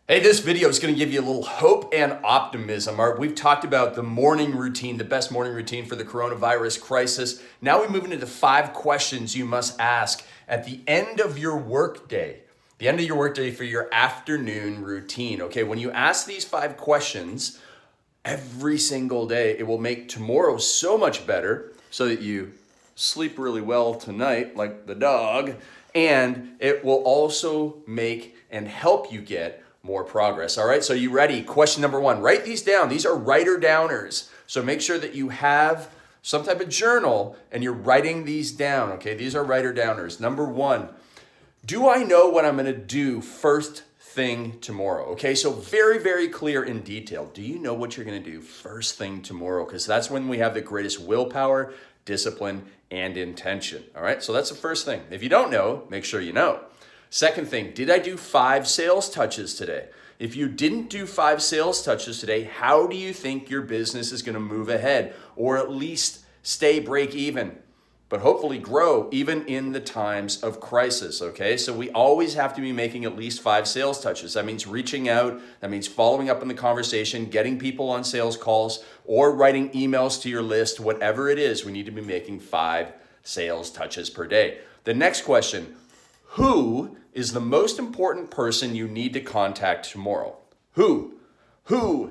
Hey, this video is going to give you a little hope and optimism. We've talked about the morning routine, the best morning routine for the coronavirus crisis. Now we move into the 5 questions you must ask at the end of your workday. The end of your workday for your afternoon routine. Okay, when you ask these 5 questions every single day, it will make tomorrow so much better so that you sleep really well tonight, like the dog, and it will also make and help you get more progress. All right, so you ready? Question number 1, write these down. These are writer-downers. So make sure that you have some type of journal and you're writing these down, okay? These are writer-downers. Number 1, do I know what I'm gonna do first thing tomorrow? Okay, so very, very clear in detail. Do you know what you're gonna do first thing tomorrow? Because that's when we have the greatest willpower, discipline, and intention. All right, so that's the first thing. If you don't know, make sure you know. Second thing, did I do 5 sales touches today? If you didn't do 5 sales touches today, how do you think your business is going to move ahead or at least stay break even, but hopefully grow even in the times of crisis, okay? So we always have to be making at least 5 sales touches. That means reaching out, that means following up on the conversation, getting people on sales calls, or writing emails to your list, whatever it is, we need to be making 5 sales touches per day. The next question, who is the most important person you need to contact tomorrow? Who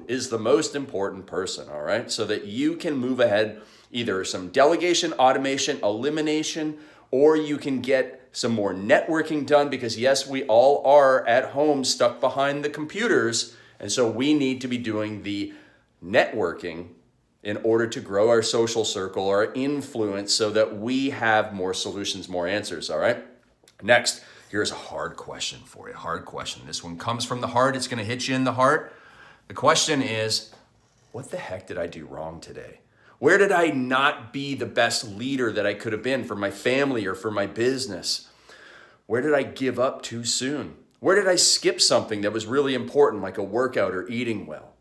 is the most important person, all right? So that you can move ahead, either some delegation, automation, elimination, or you can get some more networking done because yes, we all are at home stuck behind the computers. And so we need to be doing the networking in order to grow our social circle, our influence, so that we have more solutions, more answers, all right? Next, here's a hard question for you, hard question. This one comes from the heart. It's gonna hit you in the heart. The question is, what the heck did I do wrong today? Where did I not be the best leader that I could have been for my family or for my business? Where did I give up too soon? Where did I skip something that was really important, like a workout or eating well?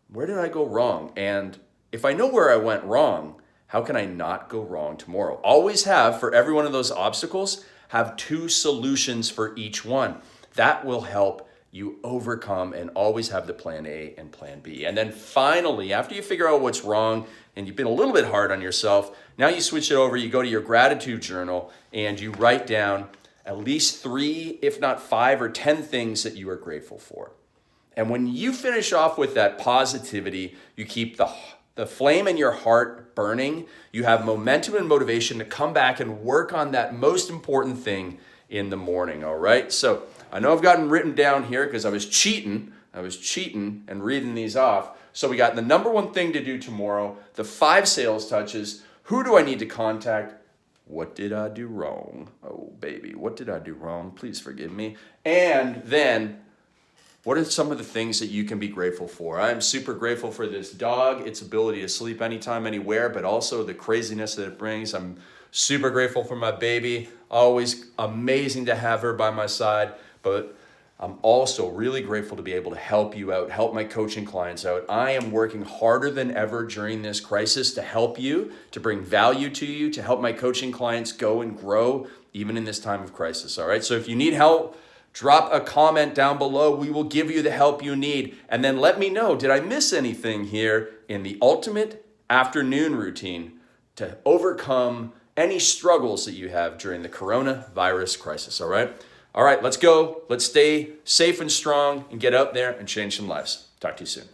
Where did I go wrong? And if I know where I went wrong, how can I not go wrong tomorrow? Always have, for every one of those obstacles, have 2 solutions for each one. That will help you overcome and always have the plan A and plan B. And then finally, after you figure out what's wrong and you've been a little bit hard on yourself, now you switch it over, you go to your gratitude journal and you write down at least 3, if not 5 or 10 things that you are grateful for. And when you finish off with that positivity, you keep the flame in your heart burning. You have momentum and motivation to come back and work on that most important thing in the morning, all right? So I know I've gotten written down here because I was cheating and reading these off. So we got the number 1 thing to do tomorrow, the 5 sales touches. Who do I need to contact? What did I do wrong? Oh, baby, what did I do wrong? Please forgive me. And then, what are some of the things that you can be grateful for? I'm super grateful for this dog, its ability to sleep anytime, anywhere, but also the craziness that it brings. I'm super grateful for my baby. Always amazing to have her by my side, but I'm also really grateful to be able to help you out, help my coaching clients out. I am working harder than ever during this crisis to help you, to bring value to you, to help my coaching clients go and grow even in this time of crisis, all right? So if you need help, drop a comment down below. We will give you the help you need. And then let me know, did I miss anything here in the ultimate afternoon routine to overcome any struggles that you have during the coronavirus crisis, all right? All right, let's go. Let's stay safe and strong and get out there and change some lives. Talk to you soon.